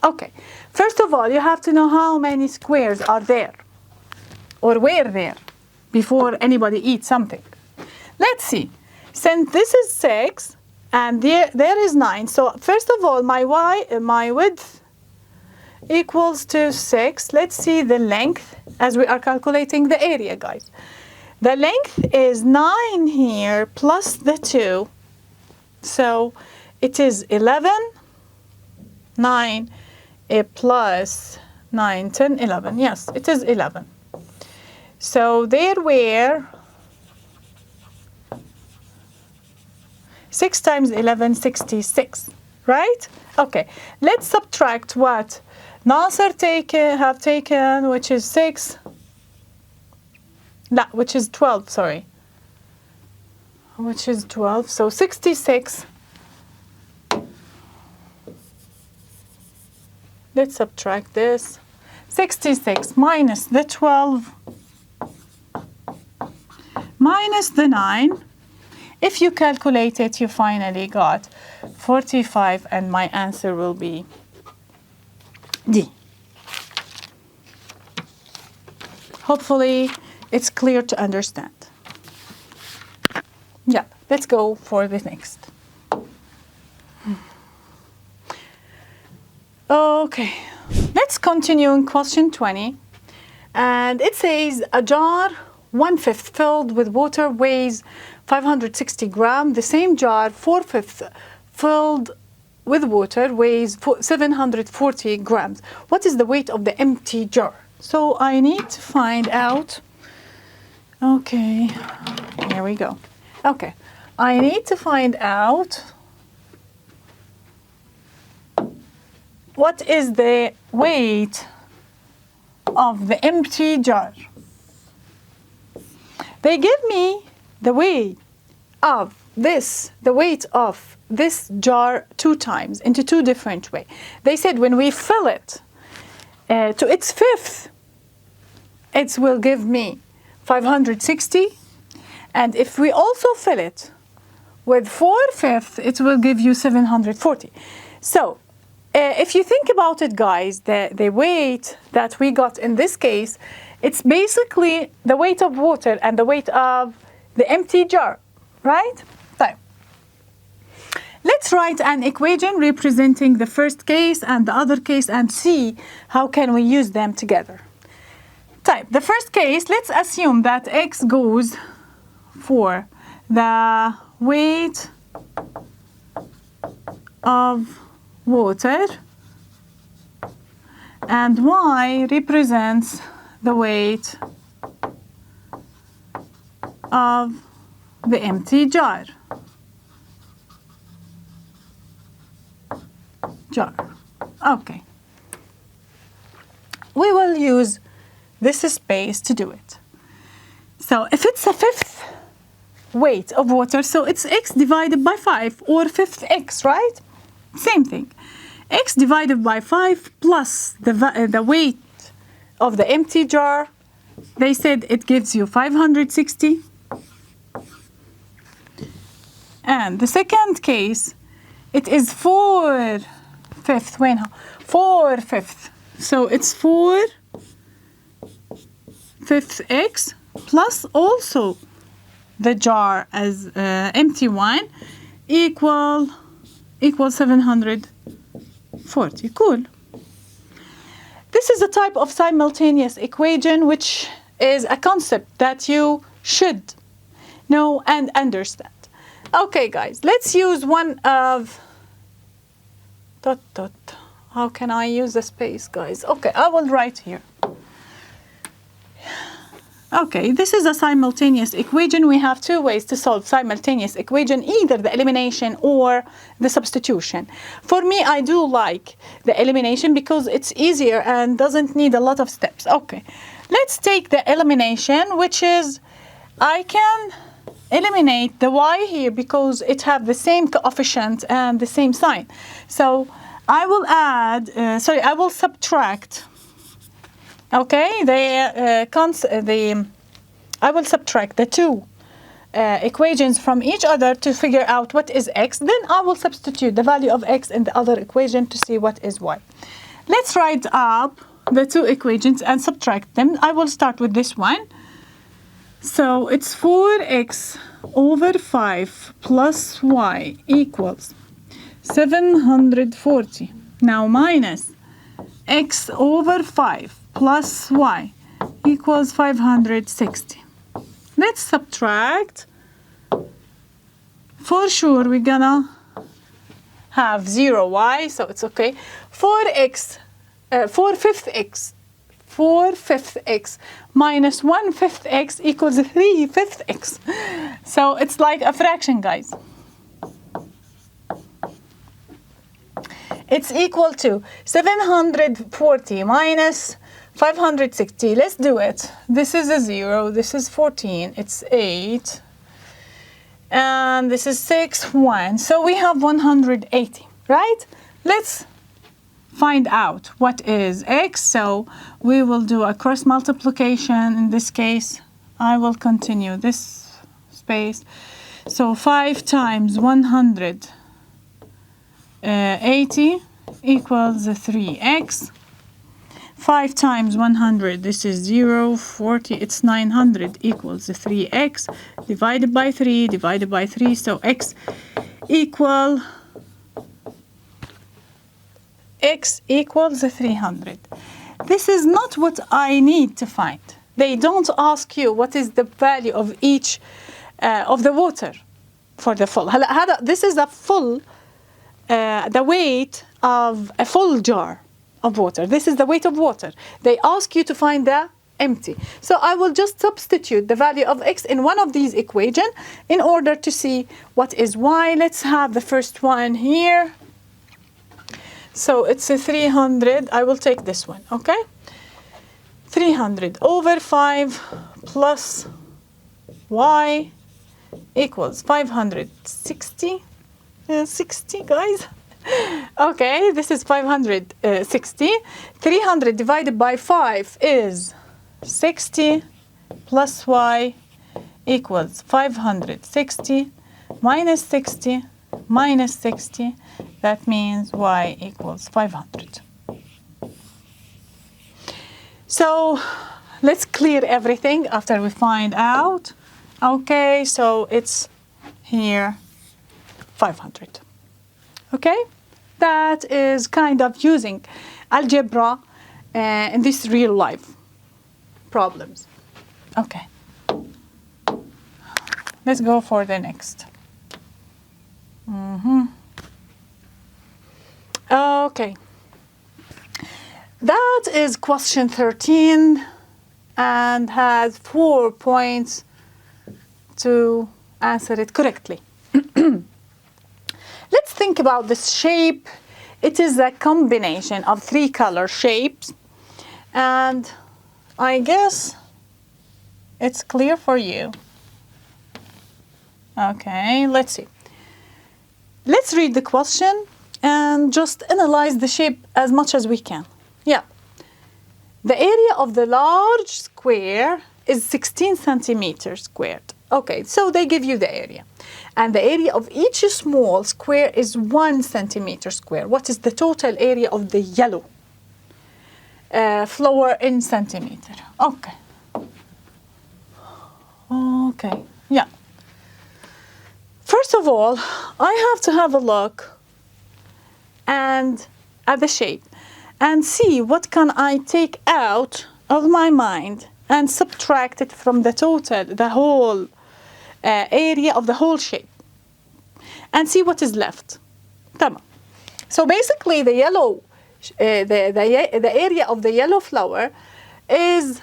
Okay. First of all, you have to know how many squares are there or were there before anybody eats something. Let's see. Since this is 6 and there is 9, so first of all, my width equals to 6. Let's see the length as we are calculating the area, guys. The length is 9 here plus the 2. So it is 11, 9 plus 9, 10, 11. Yes, it is 11. So there were 6 times 11, 66, right? Okay, let's subtract what Nasser have taken, which is 6. No, which is 12, sorry. Which is 12, so 66. Let's subtract this. 66 minus the 12 minus the 9. If you calculate it, you finally got 45, and my answer will be D. Hopefully, it's clear to understand. Yeah, let's go for the next. Okay, let's continue in question 20. And it says a jar 1/5 filled with water weighs 560 grams. The same jar 4/5 filled with water weighs 740 grams. What is the weight of the empty jar? So I need to find out. Okay, here we go. Okay, I need to find out what is the weight of the empty jar. They give me the weight of this jar 2 times into 2 different ways. They said when we fill it to its 1/5, it will give me 560, and if we also fill it with 4/5, it will give you 740. So if you think about it, guys, the weight that we got in this case, it's basically the weight of water and the weight of the empty jar, right? So let's write an equation representing the first case and the other case and see how can we use them together. Type the first case, let's assume that X goes for the weight of water and Y represents the weight of the empty jar. Okay. We will use this space to do it. So if it's a 1/5 weight of water, so it's X divided by 5 or 5th X, right? Same thing. X divided by 5 plus the weight of the empty jar. They said it gives you 560. And the second case, it is 4/5. 4/5. So it's 4/5 X plus also the jar as empty one equals 740. Cool. This is a type of simultaneous equation which is a concept that you should know and understand. Okay, guys, let's use one of dot dot. How can I use the space, guys? Okay, I will write here. Okay, this is a simultaneous equation. We have two ways to solve simultaneous equation, either the elimination or the substitution. For me, I do like the elimination because it's easier and doesn't need a lot of steps. Okay, let's take the elimination, which is I can eliminate the y here because it have the same coefficient and the same sign. So I will I will subtract. Okay, I will subtract the two equations from each other to figure out what is x. Then I will substitute the value of x in the other equation to see what is y. Let's write up the two equations and subtract them. I will start with this one. So it's 4x over 5 plus y equals 740. Now minus x over 5 plus y equals 560. Let's subtract. For sure, we're gonna have 0y, so it's okay. 4x minus 1/5 x equals 3/5 x. So it's like a fraction, guys. It's equal to 740 minus 560. Let's do it. This is a 0. This is 14. It's 8. And this is 6, 1. So we have 180, right? Let's find out what is x. So we will do a cross multiplication. In this case, I will continue this space. So 5 times 180 equals 3x. 5 times 100, this is 0, 40, it's 900 equals 3x divided by 3, divided by 3, so x equals 300. This is not what I need to find. They don't ask you what is the value of each of the water for the full. This is a full, the weight of a full jar of water. This is the weight of water. They ask you to find the empty. So I will just substitute the value of x in one of these equations in order to see what is y. Let's have the first one here. So it's a 300. I will take this one, okay? 300 over 5 plus y equals 560. 60, guys. Okay, this is 560. 300 divided by 5 is 60 plus y equals 560 minus 60 minus 60. That means y equals 500. So let's clear everything after we find out. Okay, so it's here 500. Okay, that is kind of using algebra in this real life problems. Okay, let's go for the next. Okay, that is question 13 and has 4 points to answer it correctly. Let's think about this shape. It is a combination of 3 color shapes, and I guess it's clear for you. Okay, let's see. Let's read the question and just analyze the shape as much as we can. Yeah. The area of the large square is 16 centimeters squared. Okay, so they give you the area. And the area of each small square is 1 centimeter square. What is the total area of the yellow flower in centimeter? Okay. Okay, yeah. First of all, I have to have a look and at the shape and see what can I take out of my mind and subtract it from the total, the whole area of the whole shape, and see what is left. تمام. So basically the yellow, the area of the yellow flower is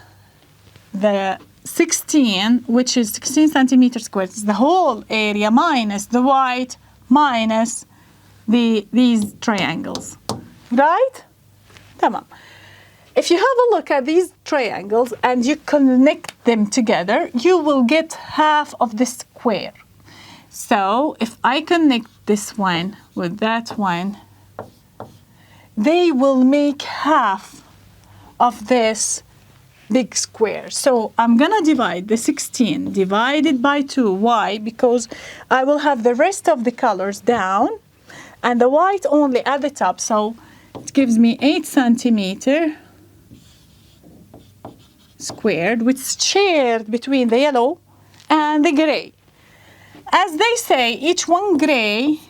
the 16, which is 16 centimeters squared. It's the whole area minus the white minus these triangles, right? تمام. If you have a look at these triangles and you connect them together, you will get half of the square. So if I connect this one with that one, they will make half of this big square. So I'm gonna divide the 16 divided by 2. Why? Because I will have the rest of the colors down and the white only at the top. So it gives me 8 centimeter squared, which is shared between the yellow and the gray. As they say, each one gray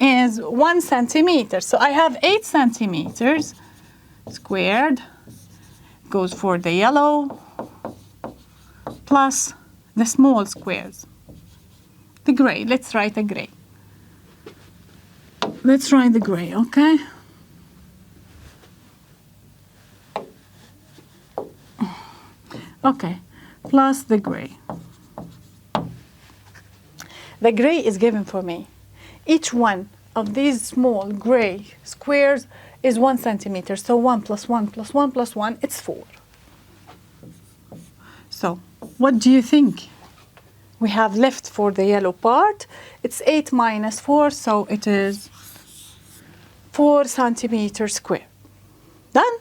is 1 centimeter. So I have 8 centimeters squared, goes for the yellow, plus the small squares. The gray, let's write a gray. Let's write the gray, okay? Okay, plus the gray. The gray is given for me. Each one of these small gray squares is 1 centimeter. So 1 plus 1 plus 1 plus 1, it's 4. So what do you think we have left for the yellow part? It's 8 minus 4, so it is 4 centimeters squared. Done?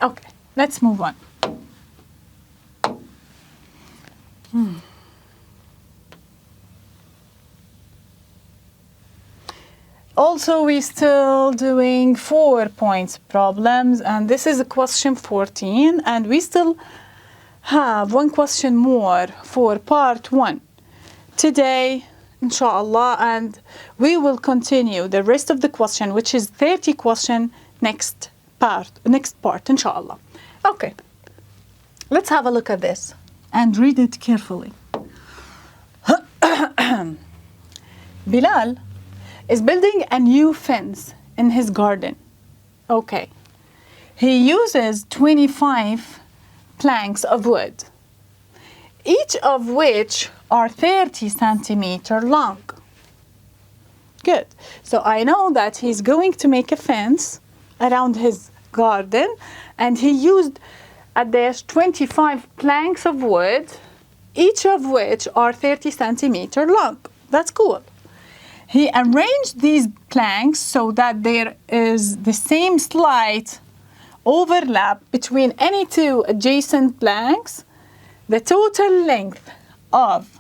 Okay, let's move on. Also, we're still doing 4 points problems, and this is question 14, and we still have one question more for part 1 today, inshallah, and we will continue the rest of the question, which is 30 question next part, inshallah. Okay, let's have a look at this and read it carefully. Bilal is building a new fence in his garden. Okay. He uses 25 planks of wood, each of which are 30 centimeter long. Good. So I know that he's going to make a fence around his garden, and he used at this 25 planks of wood, each of which are 30 centimeter long. That's cool. He arranged these planks so that there is the same slight overlap between any 2 adjacent planks. The total length of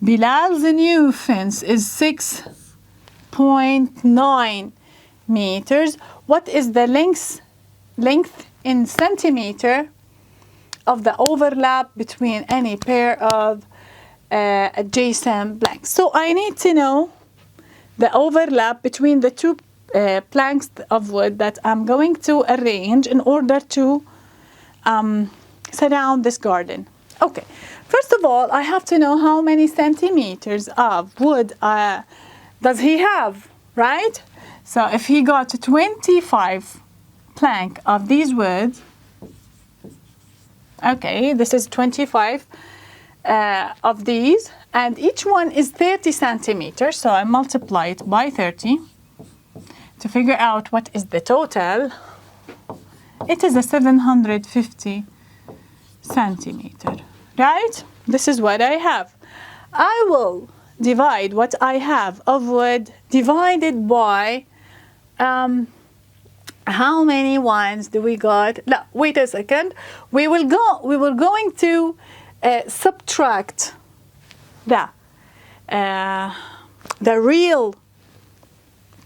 Bilal's new fence is 6.9 meters. What is the length in centimeter of the overlap between any pair of adjacent planks? So I need to know the overlap between the 2 planks of wood that I'm going to arrange in order to surround this garden. Okay, first of all, I have to know how many centimeters of wood does he have, right? So if he got 25 plank of these wood, okay, this is 25 of these, and each one is 30 centimeters, so I multiply it by 30 to figure out what is the total. It is a 750 centimeter, right? This is what I have. I will divide what I have of wood divided by how many ones do we got? No, wait a second. We were going to subtract the real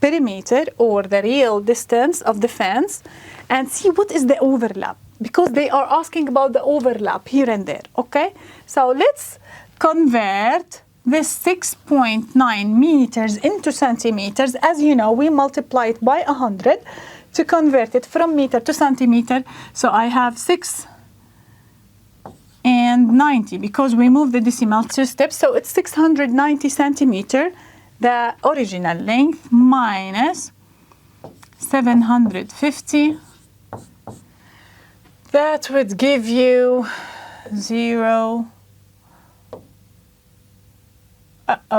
perimeter or the real distance of the fence and see what is the overlap, because they are asking about the overlap here and there. Okay, so let's convert this 6.9 meters into centimeters. As you know, we multiply it by 100 to convert it from meter to centimeter. So I have 690 because we moved the decimal 2 steps. So it's 690 centimeter, the original length, minus 750. That would give you 0.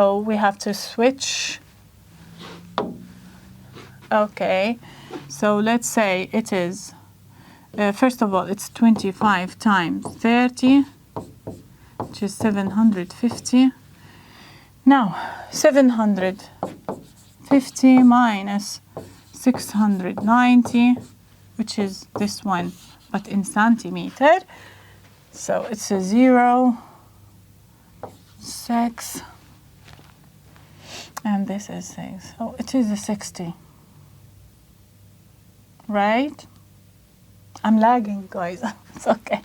We have to switch. Okay, so let's say it is, first of all, it's 25 times 30, which is 750. Now, 750 minus 690, which is this one, but in centimeter. So it's a 0, 6, and this is 6. So it is a 60. Right? I'm lagging, guys. It's okay.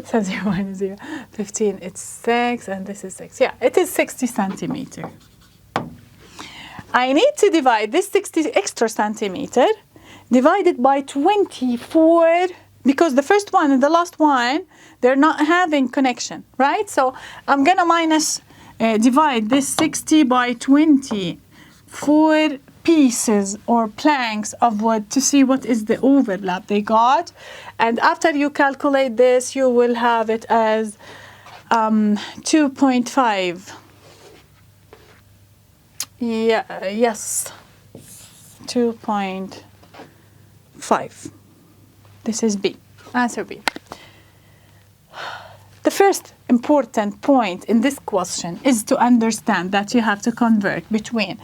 So 0 minus 0, 15, it's 6, and this is 6. Yeah, it is 60 centimeter. I need to divide this 60 extra centimeter, divided by 24, because the first one and the last one, they're not having connection, right? So I'm gonna divide this 60 by 24 pieces or planks of wood to see what is the overlap they got. And after you calculate this, you will have it as 2.5. Yeah, yes, 2.5. This is B, answer B. The first important point in this question is to understand that you have to convert between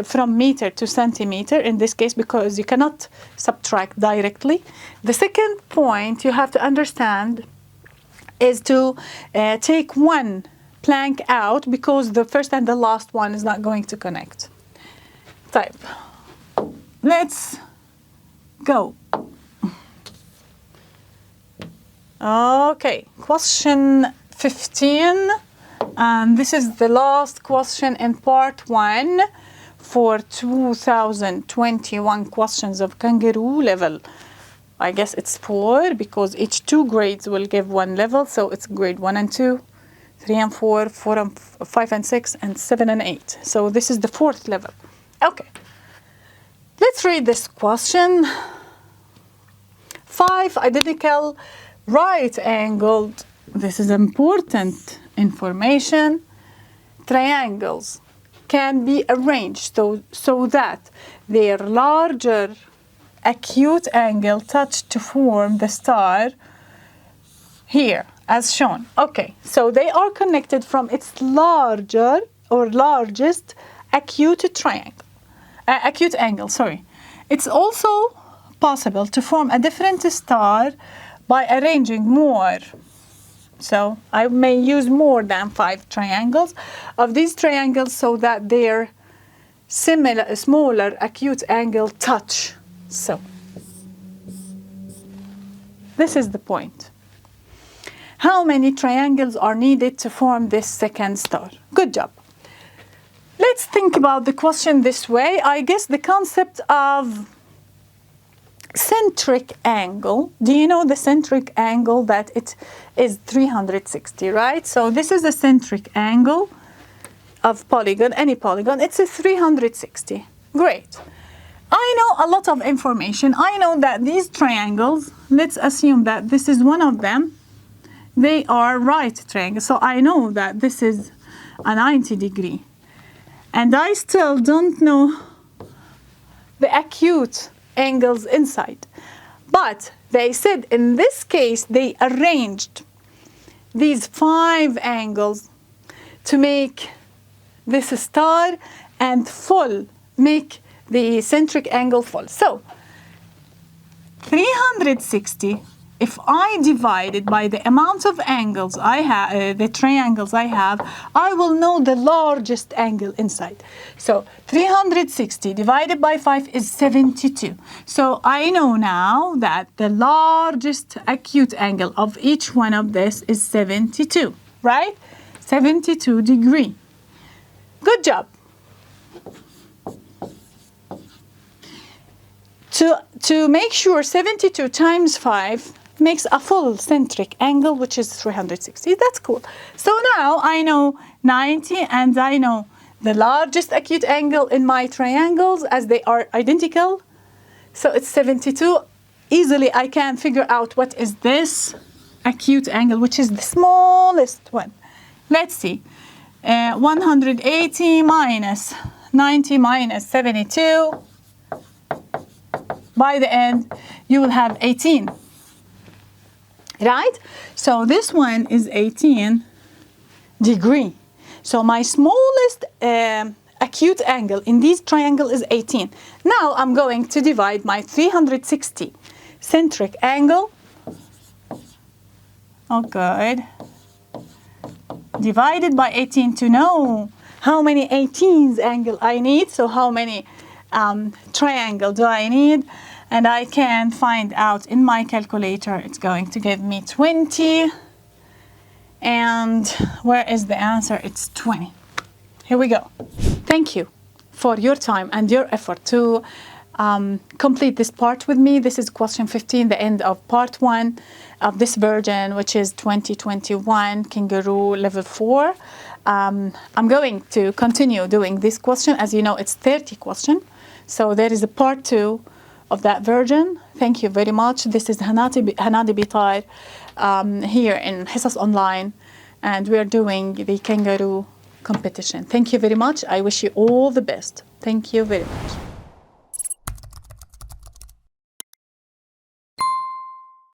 from meter to centimeter in this case, because you cannot subtract directly. The second point you have to understand is to take one plank out, because the first and the last one is not going to connect. Type. Let's go. Okay, question 15, and this is the last question in part 1 for 2021 questions of Kangaroo level. I guess it's 4 because each 2 grades will give 1 level, so it's grade 1 and 2, 3 and 4, 4 and 5 and 6, and 7 and 8. So this is the 4th level. Okay, let's read this question. 5 identical right-angled, this is important information, triangles can be arranged so that their larger acute angle touch to form the star here as shown. Okay, so they are connected from its larger or largest acute angle. It's also possible to form a different star by arranging more. So I may use more than 5 triangles of these triangles so that their smaller acute angle touch. So this is the point. How many triangles are needed to form this second star? Good job. Let's think about the question this way. I guess the concept of centric angle. Do you know the centric angle, that it is 360, right? So this is a centric angle of polygon, any polygon. It's a 360. Great. I know a lot of information. I know that these triangles, let's assume that this is one of them. They are right triangles. So I know that this is a 90 degree. And I still don't know the acute angles inside. But they said in this case, they arranged these 5 angles to make this star and make the centric angle full. So 360, if I divide it by the amount of angles I have, the triangles I have, I will know the largest angle inside. So 360 divided by 5 is 72. So I know now that the largest acute angle of each one of this is 72, right? 72 degree. Good job. To make sure 72 times 5 makes a full centric angle, which is 360. That's cool. So now I know 90 and I know the largest acute angle in my triangles as they are identical. So it's 72. Easily I can figure out what is this acute angle, which is the smallest one. Let's see. 180 minus 90 minus 72. By the end, you will have 18. Right? So this one is 18 degree. So my smallest acute angle in this triangle is 18. Now I'm going to divide my 360 centric angle. Oh, good. Divided by 18 to know how many 18s angle I need. So how many triangle do I need? And I can find out in my calculator. It's going to give me 20. And where is the answer? It's 20. Here we go. Thank you for your time and your effort to complete this part with me. This is question 15, the end of part 1 of this version, which is 2021 Kangaroo level 4. I'm going to continue doing this question. As you know, it's 30 question. So there is a part 2 of that version. Thank you very much. This is Hennadi Bitar here in Hisas Online, and we are doing the Kangaroo competition. Thank you very much. I wish you all the best. Thank you very much.